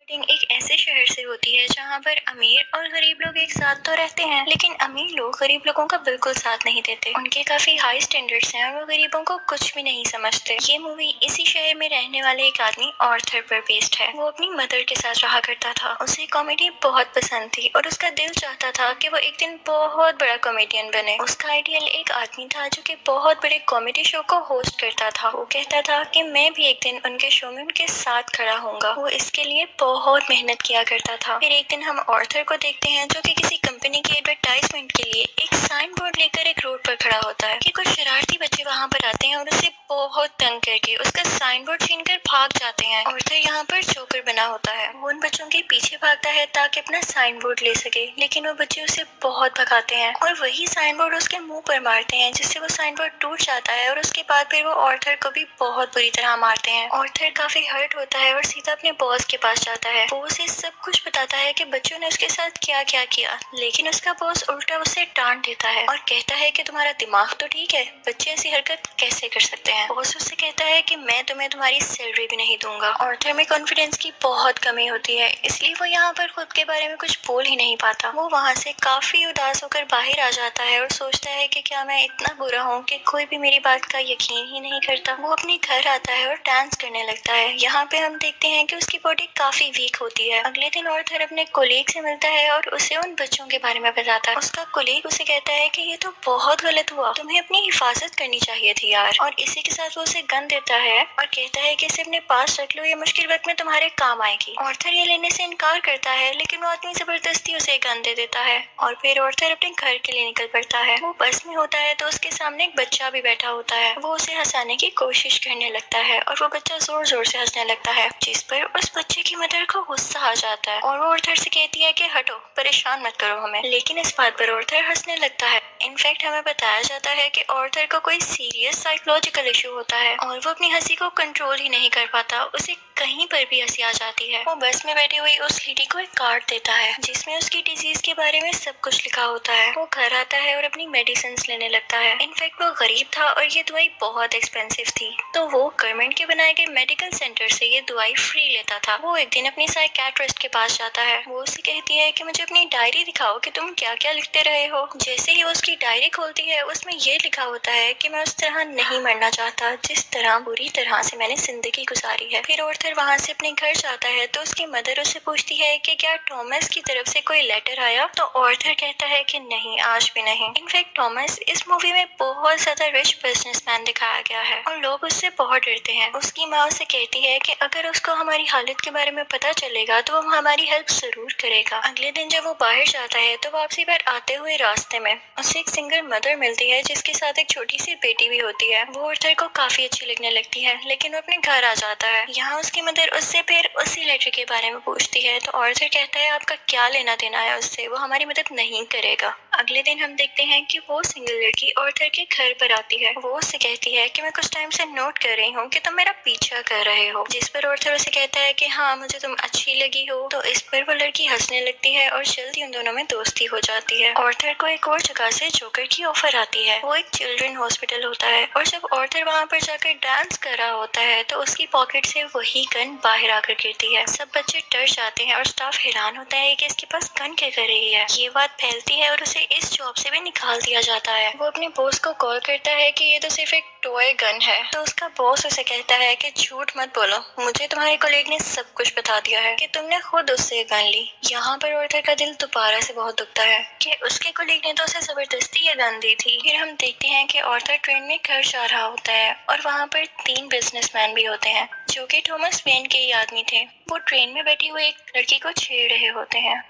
Meeting एक ऐसे शहर से होती है जहाँ पर अमीर और गरीब लोग एक साथ तो रहते हैं, लेकिन अमीर लोग गरीब लोगों का बिल्कुल साथ नहीं देते। उनके काफी हाई स्टैंडर्ड्स हैं और वो गरीबों को कुछ भी नहीं समझते। ये मूवी इसी शहर में रहने वाले एक आदमी ऑर्थर पर बेस्ड है। वो अपनी मदर के साथ रहा करता था। उसे कॉमेडी बहुत पसंद थी और उसका दिल चाहता था कि वो एक दिन बहुत बड़ा कॉमेडियन बने। उसका आइडियल एक आदमी था जो कि बहुत बड़े कॉमेडी शो को होस्ट करता था। वो कहता था कि मैं भी एक दिन उनके शो में उनके साथ खड़ा होऊंगा। वो इसके लिए बहुत मेहनत किया करता था। फिर एक दिन हम ऑर्थर को देखते हैं जो कि किसी कंपनी की एडवर्टाइजमेंट के लिए एक साइन बोर्ड लेकर एक रोड पर खड़ा होता है कि कुछ शरारती बच्चे वहाँ पर आते हैं और उसे बहुत तंग करके उसका साइन बोर्ड छीनकर भाग जाते हैं। ऑर्थर यहाँ पर जोकर बना होता है। वो उन बच्चों के पीछे भागता है ताकि अपना साइन बोर्ड ले सके, लेकिन वो बच्चे उसे बहुत भगाते हैं और वही साइन बोर्ड उसके मुंह पर मारते हैं, जिससे वो साइन बोर्ड टूट जाता है और उसके बाद फिर वो ऑर्थर को भी बहुत बुरी तरह मारते हैं। ऑर्थर काफी हर्ट होता है और सीधा अपने बॉस के पास जाता है। वो उसे सब कुछ बताता है कि बच्चों ने उसके साथ क्या क्या किया, लेकिन उसका बॉस उल्टा उसे डांट देता है और कहता है कि तुम्हारा दिमाग तो ठीक है, बच्चे ऐसी हरकत कैसे कर सकते हैं। बॉस उससे कहता है कि मैं तुम्हें तुम्हारी सैलरी भी नहीं दूंगा। ऑर्थर में कॉन्फिडेंस की बहुत कमी होती है, इसलिए वो यहाँ पर खुद के बारे में कुछ बोल ही नहीं पाता। वो वहाँ से काफी उदास होकर बाहर आ जाता है और सोचता है कि क्या मैं इतना बुरा हूँ कि कोई भी मेरी बात का यकीन ही नहीं करता। वो अपने घर आता है और डांस करने लगता है। यहाँ पे हम देखते हैं कि उसकी बॉडी काफी वीक होती है। अगले दिन ऑर्थर अपने कोलीग से मिलता है और उसे उन बच्चों के बारे में बताता है। उसका कोलीग उसे कहता है कि ये तो बहुत गलत हुआ, तुम्हें अपनी हिफाजत करनी चाहिए थी यार। और इसी के साथ वो उसे गन देता है और कहता है कि इसे अपने पास रख लो, ये मुश्किल वक्त में तुम्हारे काम आएगी। ऑर्थर ये लेने से इनकार करता है, लेकिन वो आदमी जबरदस्ती उसे गन दे देता है और फिर ऑर्थर अपने घर के लिए निकल पड़ता है। वो बस में होता है तो उसके सामने एक बच्चा भी बैठा होता है। वो उसे हंसाने की कोशिश करने लगता है और वो बच्चा जोर जोर से हंसने लगता है, जिस पर उस बच्चे की मदर को गुस्सा आ जाता है और वो ऑर्थर से कहती है कि हटो, परेशान मत करो हमें। लेकिन इस बात पर ऑर्थर हंसने लगता है। इनफैक्ट हमें बताया जाता है कि ऑर्थर को कोई सीरियस साइकोलॉजिकल इशू होता है और वो अपनी हंसी को कंट्रोल ही नहीं कर पाता। उसे कहीं पर भी हंसी आ जाती है। वो बस में बैठी हुई उस लेडी को एक कार्ड देता है जिसमें उसकी डिजीज के बारे में सब कुछ लिखा होता है। वो घर आता है और अपनी मेडिसिन लेने लगता है। इनफैक्ट वो गरीब था और ये दवाई बहुत एक्सपेंसिव थी, तो वो गवर्नमेंट के बनाए गए मेडिकल सेंटर से ये दवाई फ्री लेता था। वो एक दिन अपनी साइकियाट्रिस्ट के पास जाता है। वो उसे कहती है कि मुझे अपनी डायरी दिखाओ कि तुम क्या क्या लिखते रहे हो। जैसे ही वो उसकी डायरी खोलती है उसमें ये लिखा होता है कि मैं उस तरह नहीं मरना चाहता जिस तरह बुरी तरह से मैंने जिंदगी गुजारी है। फिर ऑर्थर वहाँ से अपने घर जाता है तो उसकी मदर उससे पूछती है कि क्या थॉमस की तरफ से कोई लेटर आया, तो ऑर्थर कहता है कि नहीं, आज भी नहीं। इनफैक्ट थॉमस इस मूवी में बहुत ज्यादा रिच बिजनेसमैन दिखाया गया है और लोग उससे बहुत डरते हैं। उसकी माँ उसे कहती है कि अगर उसको हमारी हालत के बारे में पता चलेगा तो वो हमारी हेल्प जरूर करेगा। अगले दिन जब वो बाहर जाता है तो वापसी पर आते हुए रास्ते में उसे एक सिंगल मदर मिलती है जिसके साथ एक छोटी सी बेटी भी होती है। वो ऑर्थर को काफी अच्छी लगने लगती है, लेकिन वो अपने घर आ जाता है। यहाँ उसकी मदर उससे फिर उसी लेटर के बारे में पूछती है तो ऑर्थर कहता है आपका क्या लेना देना है उससे, वो हमारी मदद नहीं करेगा। अगले दिन हम देखते हैं कि वो सिंगल लड़की ऑर्थर के घर पर आती है। वो उससे कहती है कि मैं कुछ टाइम से नोट कर रही हूँ कि तुम मेरा पीछा कर रहे हो, जिस पर ऑर्थर उसे कहता है कि हाँ, मुझे तुम अच्छी लगी हो। तो इस पर वो लड़की हंसने लगती है और जल्दी उन दोनों में दोस्ती हो जाती है। ऑर्थर को एक और जगह से जोकर की ऑफर आती है। वो एक चिल्ड्रन हॉस्पिटल होता है और जब ऑर्थर वहाँ पर जाकर डांस कर रहा होता है तो उसकी पॉकेट से वही गन बाहर आकर गिरती है। सब बच्चे डर जाते हैं और स्टाफ हैरान होता है कि इसके पास गन क्या कर रही है। ये बात फैलती है और उसे इस जॉब से भी निकाल दिया जाता है। वो अपने बॉस को कॉल करता है कि ये तो सिर्फ एक टॉय गन है, तो उसका बॉस उसे कहता है कि झूठ मत बोलो, मुझे तुम्हारे कलीग ने सब कुछ बता दिया है कि तुमने खुद उससे गन ली। यहाँ पर ऑर्थर का दिल दोबारा से बहुत दुखता है कि उसके कलीग ने तो उसे जबरदस्ती ये गन दी थी। फिर हम देखते हैं कि ऑर्थर ट्रेन में घर जा रहा होता है और वहाँ पर 3 बिजनेसमैन भी होते हैं जो कि थॉमस वेन के ही आदमी थे। वो ट्रेन में बैठी हुई एक लड़की को छेड़ रहे होते हैं।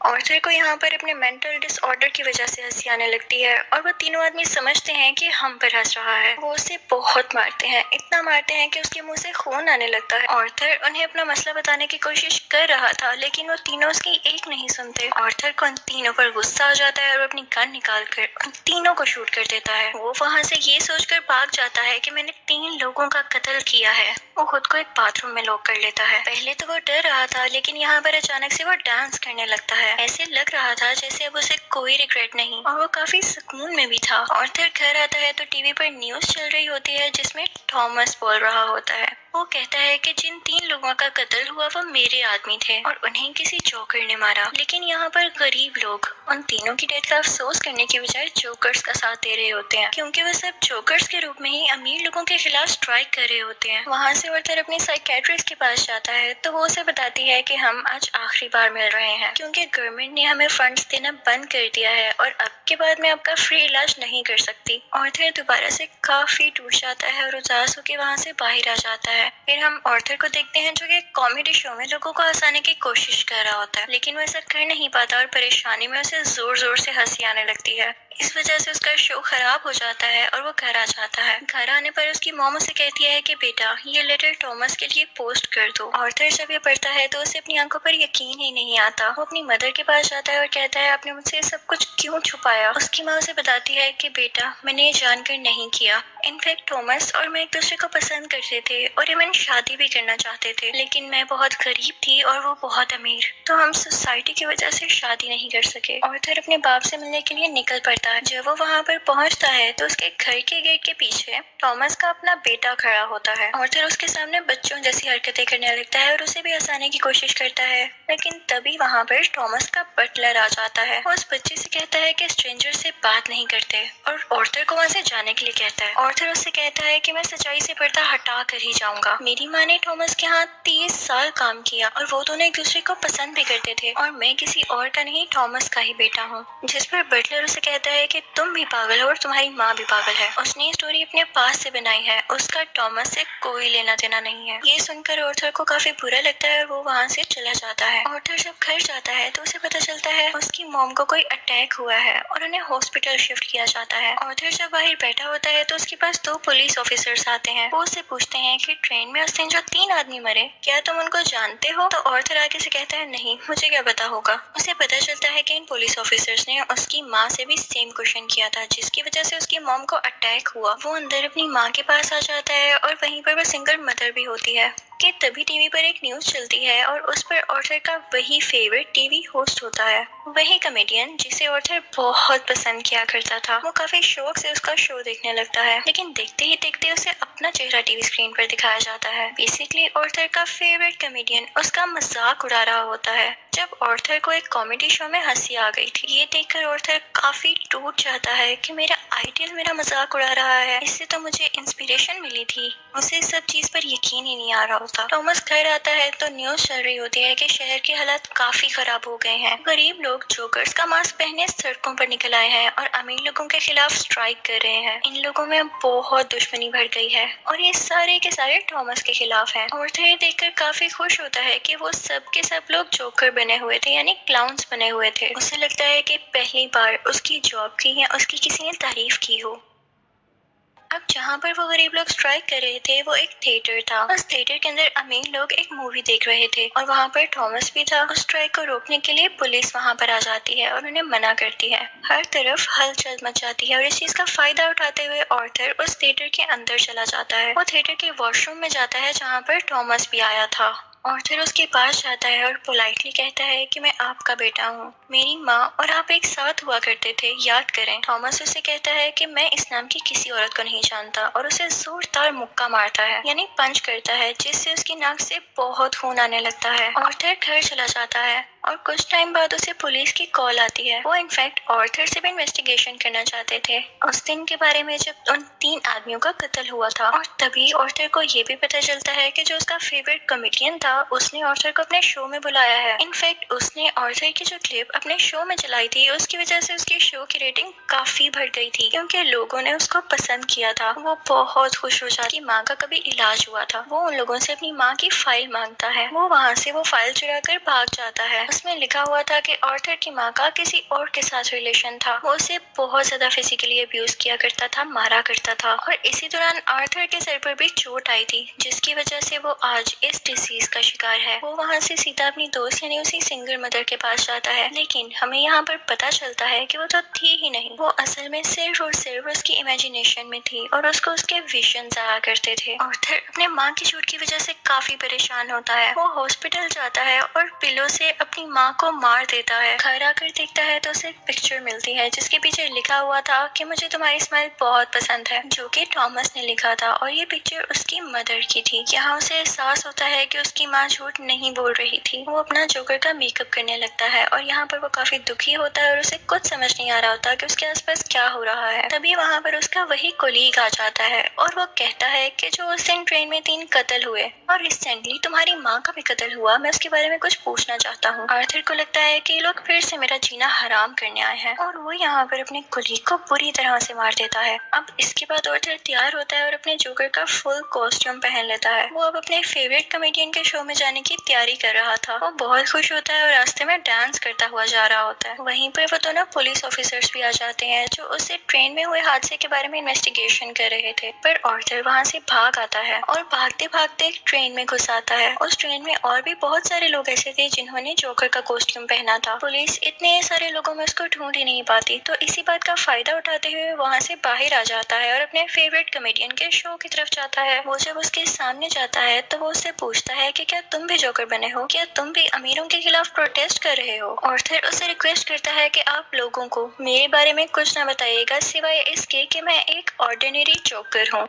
ऑर्थर को यहाँ पर अपने मेंटल डिसऑर्डर की वजह से हंसी आने लगती है और वो तीनों आदमी समझते हैं कि हम पर हंस रहा है। वो उसे बहुत मारते हैं, इतना मारते हैं कि उसके मुंह से खून आने लगता है। ऑर्थर उन्हें अपना मसला बताने की कोशिश कर रहा था, लेकिन वो तीनों उसकी एक नहीं सुनते। ऑर्थर को उन तीनों पर गुस्सा आ जाता है और अपनी गन निकाल कर उन तीनों को शूट कर देता है। वो वहाँ से ये सोचकर भाग जाता है कि मैंने 3 लोगों का कत्ल किया है। वो खुद को एक बाथरूम में लॉक कर लेता है। पहले तो वो डर रहा था, लेकिन यहाँ पर अचानक से वो डांस करने लगता है। ऐसे लग रहा था जैसे अब उसे कोई रिग्रेट नहीं और वो काफी सुकून में भी था। ऑर्थर घर आता है तो टीवी पर न्यूज चल रही होती है जिसमें थॉमस बोल रहा होता है। वो कहता है कि जिन 3 लोगों का कत्ल हुआ वो मेरे आदमी थे और उन्हें किसी जोकर ने मारा। लेकिन यहाँ पर गरीब लोग उन तीनों की डेथ का अफसोस करने की बजाय जोकर्स का साथ दे रहे होते हैं, क्योंकि वो सब जोकर्स के रूप में ही अमीर लोगों के खिलाफ स्ट्राइक कर रहे होते हैं। वहाँ से ऑर्थर अपने साइकियाट्रिस्ट के पास जाता है तो वो उसे बताती है कि हम आज आखिरी बार मिल रहे हैं, क्योंकि गवर्नमेंट ने हमें फंड्स देना बंद कर दिया है और अब के बाद मैं आपका फ्री इलाज नहीं कर सकती। ऑर्थर दोबारा से काफी टूट जाता है और उदास होकर वहाँ से बाहर आ जाता है। फिर हम ऑर्थर को देखते हैं जो कि कॉमेडी शो में लोगों को हंसाने की कोशिश कर रहा होता है, लेकिन वो ऐसा कर नहीं पाता और परेशानी में उसे जोर जोर से हंसी आने लगती है। इस वजह से उसका शो खराब हो जाता है और वो घर आ जाता है। घर आने पर उसकी मॉम उसे कहती है कि बेटा ये लेटर थॉमस के लिए पोस्ट कर दो। ऑर्थर जब ये पढ़ता है तो उसे अपनी आंखों पर यकीन ही नहीं आता। वो अपनी मदर के पास जाता है और कहता है आपने मुझसे सब कुछ क्यों छुपाया। उसकी माँ उसे बताती है कि बेटा मैंने ये जानकर नहीं किया। इनफैक्ट थॉमस और मैं एक दूसरे को पसंद करते थे और इवन शादी भी करना चाहते थे, लेकिन मैं बहुत गरीब थी और वो बहुत अमीर, तो हम सोसाइटी की वजह से शादी नहीं कर सके। ऑर्थर अपने बाप से मिलने के लिए निकल पड़ता है। जब वो वहाँ पर पहुँचता है तो उसके घर के गेट के पीछे थॉमस का अपना बेटा खड़ा होता है। ऑर्थर उसके सामने बच्चों जैसी हरकतें करने लगता है और उसे भी हंसाने की कोशिश करता है, लेकिन तभी वहाँ पर थॉमस का बटलर आ जाता है। वो उस बच्चे से कहता है कि स्ट्रेंजर से बात नहीं करते और ऑर्थर को वहाँ से जाने के लिए कहता है। ऑर्थर उससे कहता है कि मैं सच्चाई से पर्दा हटा कर ही जाऊंगा। मेरी माँ ने थॉमस के यहाँ 30 साल काम किया और वो दोनों एक दूसरे को पसंद भी करते थे और मैं किसी और का नहीं थॉमस का ही बेटा हूँ। जिस पर बटलर उसे कहता है कि तुम भी पागल हो और तुम्हारी माँ भी पागल है। उसने ये स्टोरी अपने पास से बनाई है, उसका थॉमस से कोई लेना देना नहीं है। ये सुनकर ऑर्थर को काफी बुरा लगता है और वो वहाँ से चला जाता है। ऑर्थर जब घर जाता है तो उसे पता चलता है उसकी मॉम को कोई अटैक हुआ है और उन्हें हॉस्पिटल शिफ्ट किया जाता है। ऑर्थर जब बाहर बैठा होता है तो उसके पास 2 पुलिस ऑफिसर्स आते हैं। वो उससे पूछते हैं कि ट्रेन में उस दिन जो 3 आदमी मरे क्या तुम उनको जानते हो। तो ऑर्थर आगे से कहता है नहीं, मुझे क्या पता होगा। उसे पता चलता है कि इन पुलिस ऑफिसर्स ने उसकी माँ से भी सेम क्वेश्चन किया था, जिसकी वजह से उसकी मॉम को अटैक हुआ। वो अंदर अपनी माँ के पास आ जाता है और वहीं पर वो सिंगल मदर भी होती है कि तभी टीवी पर एक न्यूज चलती है और उस पर ऑर्थर का वही फेवरेट टीवी होस्ट होता है, वही कॉमेडियन जिसे ऑर्थर बहुत पसंद किया करता था। वो काफी शौक से उसका शो देखने लगता है, लेकिन देखते ही देखते उसे अपना चेहरा टीवी स्क्रीन पर दिखाया जाता है। बेसिकली ऑर्थर का फेवरेट कॉमेडियन उसका मजाक उड़ा रहा होता है। जब ऑर्थर को एक कॉमेडी शो में हंसी आ गई थी, ये देखकर ऑर्थर काफी टूट जाता है कि मेरा आइडियल मेरा मजाक उड़ा रहा है, इससे तो मुझे इंस्पिरेशन मिली थी। उसे इस सब चीज पर यकीन ही नहीं आ रहा होता। थॉमस घर आता है तो न्यूज चल रही होती है कि शहर के हालात काफी खराब हो गए हैं। गरीब लोग जोकर्स का मास्क पहने सड़कों पर निकल आए हैं और अमीर लोगों के खिलाफ स्ट्राइक कर रहे हैं। इन लोगों में बहुत दुश्मनी बढ़ गई है और ये सारे के सारे थॉमस के खिलाफ हैं। ऑर्थर ये देखकर काफी खुश होता है कि वो सब के सब लोग जोकर बने हुए थे, यानी क्लाउन्स बने हुए थे। उसे लगता है कि पहली बार उसकी जॉब की या उसकी किसी ने तारीफ की हो। अब जहाँ पर वो गरीब लोग स्ट्राइक कर रहे थे वो एक थिएटर था। उस थिएटर के अंदर अमीर लोग एक मूवी देख रहे थे और वहाँ पर थॉमस भी था। उस स्ट्राइक को रोकने के लिए पुलिस वहाँ पर आ जाती है और उन्हें मना करती है। हर तरफ हलचल मच जाती है और इस चीज का फायदा उठाते हुए ऑर्थर उस थिएटर के अंदर चला जाता है। वो थिएटर के वॉशरूम में जाता है जहाँ पर थॉमस भी आया था। ऑर्थर उसके पास जाता है और पोलाइटली कहता है कि मैं आपका बेटा हूँ, मेरी माँ और आप एक साथ हुआ करते थे, याद करें। थॉमस उसे कहता है कि मैं इस नाम की किसी औरत को नहीं जानता और उसे जोरदार मुक्का मारता है, यानी पंच करता है, जिससे उसकी नाक से बहुत खून आने लगता है। ऑर्थर घर चला जाता है और कुछ टाइम बाद उसे पुलिस की कॉल आती है। वो इनफैक्ट ऑर्थर से भी इन्वेस्टिगेशन करना चाहते थे उस दिन के बारे में जब उन 3 आदमियों का कत्ल हुआ था। और तभी ऑर्थर को ये भी पता चलता है कि जो उसका फेवरेट कॉमेडियन था उसने ऑर्थर को अपने शो में बुलाया है। इनफैक्ट उसने ऑर्थर की जो क्लिप अपने शो में चलाई थी उसकी वजह से उसकी शो की रेटिंग काफी बढ़ गई थी, क्योंकि लोगों ने उसको पसंद किया था। वो बहुत खुश हो जाती, माँ का कभी इलाज हुआ था। वो उन लोगों से अपनी माँ की फाइल मांगता है। वो वहाँ से वो फाइल चुरा कर भाग जाता है। उसमें लिखा हुआ था कि ऑर्थर की माँ का किसी और के साथ रिलेशन था। वो उसे बहुत ज्यादा फिजिकली अब्यूज किया करता था, मारा करता था। और इसी दौरान आर्थर के सर पर भी चोट आई थी, जिसकी वजह से वो आज इस डिसीज का शिकार है। वो वहाँ से सीधा अपनी दोस्त यानी उसी सिंगल मदर के पास जाता है, लेकिन हमें यहाँ पर पता चलता है कि वो तो थी ही नहीं। वो असल में सिर्फ और सिर्फ उसकी इमेजिनेशन में थी और उसको उसके विजन्स आया करते थे। आर्थर अपने माँ की चोट की वजह से काफी परेशान होता है। वो हॉस्पिटल जाता है और पिलो से अपनी माँ को मार देता है। घर आकर देखता है तो उसे एक पिक्चर मिलती है जिसके पीछे लिखा हुआ था कि मुझे तुम्हारी स्माइल बहुत पसंद है, जो कि थॉमस ने लिखा था और ये पिक्चर उसकी मदर की थी। यहाँ उसे एहसास होता है कि उसकी माँ झूठ नहीं बोल रही थी। वो अपना जोकर का मेकअप करने लगता है और यहाँ पर वो काफी दुखी होता है और उसे कुछ समझ नहीं आ रहा होता कि उसके आसपास क्या हो रहा है। तभी वहाँ पर उसका वही कोलीग आ जाता है और वो कहता है कि जो उस दिन ट्रेन में 3 कत्ल हुए और रिसेंटली तुम्हारी माँ का भी कत्ल हुआ, मैं उसके बारे में कुछ पूछना चाहता हूँ। आर्थर को लगता है कि ये लोग फिर से मेरा जीना हराम करने आए हैं और वो यहाँ पर अपने कोलीग को बुरी तरह से मार देता है। अब इसके बाद आर्थर तैयार होता है और अपने जोकर का फुल कॉस्ट्यूम पहन लेता है। वो अब अपने फेवरेट कॉमेडियन के शो में जाने की तैयारी कर रहा था। वो बहुत खुश होता है और रास्ते में डांस करता हुआ जा रहा होता है। वहीं पर वो दोनों पुलिस ऑफिसर्स भी आ जाते हैं जो उससे ट्रेन में हुए हादसे के बारे में इन्वेस्टिगेशन कर रहे थे। पर आर्थर वहाँ से भाग आता है और भागते भागते एक ट्रेन में घुस आता है। उस ट्रेन में और भी बहुत सारे लोग ऐसे थे जिन्होंने जोकर का कॉस्ट्यूम पहना था। पुलिस इतने सारे लोगों में उसको ढूंढ ही नहीं पाती, तो इसी बात का फायदा उठाते हुए वहाँ से बाहर आ जाता है और अपने फेवरेट कॉमेडियन के शो की तरफ जाता है। वो जब उसके सामने जाता है तो वो उससे पूछता है कि क्या तुम भी जोकर बने हो, क्या तुम भी अमीरों के खिलाफ प्रोटेस्ट कर रहे हो। आर्थर उससे रिक्वेस्ट करता है कि आप लोगों को मेरे बारे में कुछ ना बताइएगा सिवाय इसके कि मैं एक ऑर्डिनरी जोकर हूँ।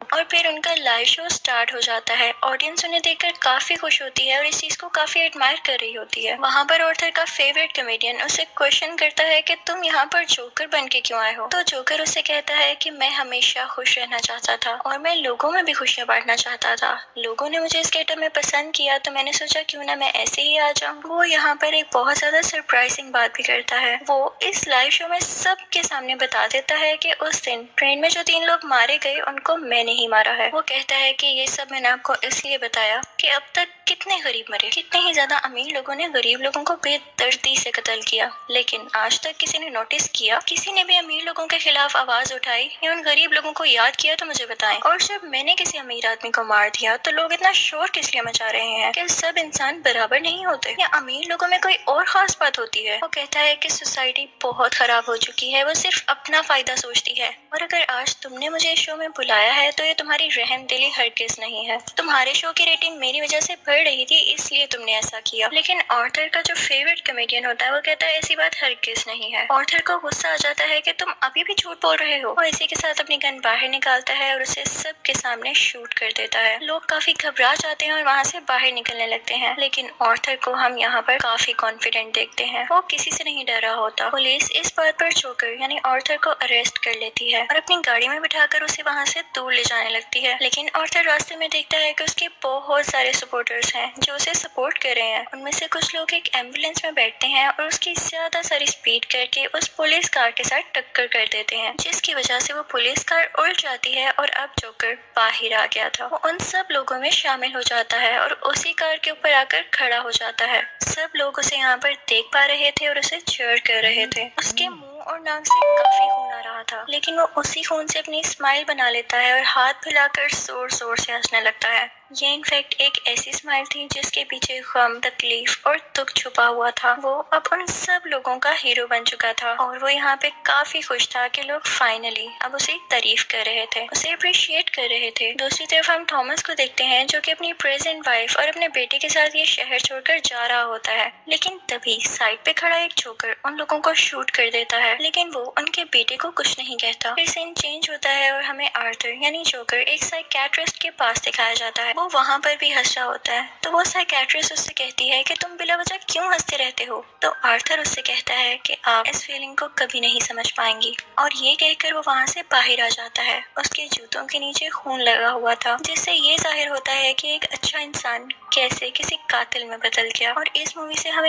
और फिर उनका लाइव शो स्टार्ट हो जाता है। ऑडियंस उन्हें देखकर काफी खुश होती है और इस चीज को काफी एडमायर कर रही होती है। वहाँ पर आर्थर का फेवरेट कॉमेडियन उसे क्वेश्चन करता है कि तुम यहाँ पर जोकर बन के क्यों आए हो। तो जोकर उससे कहता है कि मैं हमेशा खुश रहना चाहता था और मैं लोगों में भी खुशियाँ बांटना चाहता था। लोगों ने मुझे इस गेटअप में पसंद किया तो मैंने सोचा क्यों ना मैं ऐसे ही आ जाऊँ। वो यहाँ पर एक बहुत ज्यादा सरप्राइजिंग बात भी करता है। वो इस लाइव शो में सबके सामने बता देता है कि उस दिन ट्रेन में जो 3 लोग मारे गए उनको मैंने ही मारा है। वो कहता है कि ये सब मैंने आपको इसलिए बताया कि अब तक कितने गरीब मरे, कितने ही ज्यादा अमीर लोगों ने गरीब लोगों को बेदर्दी से कत्ल किया, लेकिन आज तक किसी ने नोटिस किया, किसी ने भी अमीर लोगों के खिलाफ आवाज उठाई या उन गरीब लोगों को याद किया तो मुझे बताएं। और जब मैंने किसी अमीर आदमी को मार दिया तो लोग इतना शोर किस लिए मचा रहे हैं? क्या सब इंसान बराबर नहीं होते या अमीर लोगों में कोई और खास बात होती है? वो कहता है कि सोसाइटी बहुत खराब हो चुकी है, वो सिर्फ अपना फायदा सोचती है और अगर आज तुमने मुझे इस शो में बुलाया है तो ये तुम्हारी रहमदिली हरगिज नहीं है। तुम्हारे शो की रेटिंग मेरी वजह से बढ़ रही थी इसलिए तुमने ऐसा किया। लेकिन आर्थर का जो फेवरेट कॉमेडियन होता है वो कहता है ऐसी बात हरगिज नहीं है। आर्थर को गुस्सा आ जाता है कि तुम अभी भी झूठ बोल रहे हो और इसी के साथ अपनी गन बाहर निकालता है और उसे सबके सामने शूट कर देता है। लोग काफी घबरा जाते हैं और वहाँ से बाहर निकलने लगते हैं, लेकिन आर्थर को हम यहाँ पर काफी कॉन्फिडेंट देखते हैं। वो किसी से नहीं डरा होता। पुलिस इस बात पर जोकर यानी आर्थर को अरेस्ट कर लेती है और अपनी गाड़ी में बिठाकर उसे वहाँ से दूर ले जाने लगती है। लेकिन आर्थर रास्ते में देखता है कि उसके बहुत सारे सपोर्टर्स हैं जो उसे सपोर्ट कर रहे हैं। उनमें से कुछ लोग एक एम्बुलेंस में बैठते हैं और उसकी ज्यादा सारी स्पीड करके उस पुलिस कार के साथ टक्कर कर देते हैं, जिसकी वजह से वो पुलिस कार उल्ट जाती है और अब जोकर बाहर आ गया था। वो उन सब लोगों में शामिल हो जाता है और उसी कार के ऊपर आकर खड़ा हो जाता है। सब लोग उसे यहाँ पर देख पा रहे थे और उसे चीयर कर रहे थे। उसके मुंह और नाक से काफी खून आ रहा था, लेकिन वो उसी खून से अपनी स्माइल बना लेता है और हाथ फैलाकर जोर जोर से हंसने लगता है। ये इनफैक्ट एक ऐसी स्माइल थी जिसके पीछे गम, तकलीफ और दुख छुपा हुआ था। वो अब उन सब लोगों का हीरो बन चुका था और वो यहाँ पे काफी खुश था कि लोग फाइनली अब उसे तारीफ कर रहे थे, उसे अप्रिशिएट कर रहे थे। दूसरी तरफ हम थॉमस को देखते हैं जो कि अपनी प्रेजेंट वाइफ और अपने बेटे के साथ ये शहर छोड़कर जा रहा होता है, लेकिन तभी साइड पे खड़ा एक जोकर उन लोगों को शूट कर देता है, लेकिन वो उनके बेटे को कुछ नहीं कहता। फिर सीन चेंज होता है और हमें आर्थर यानी जोकर एक साइकियाट्रिस्ट के पास दिखाया जाता है। वो वहाँ पर भी हंस रहा होता है, तो वो साइकियाट्रिस्ट उससे कहती है कि तुम बिला वजह क्यों हंसते रहते हो। तो आर्थर उससे कहता है कि आप इस फीलिंग को कभी नहीं समझ पाएंगी, और ये कहकर वो वहाँ से बाहर आ जाता है। उसके जूतों के नीचे खून लगा हुआ था, जिससे ये जाहिर होता है कि एक अच्छा इंसान कैसे किसी कातिल में बदल गया। और इस मूवी से हमें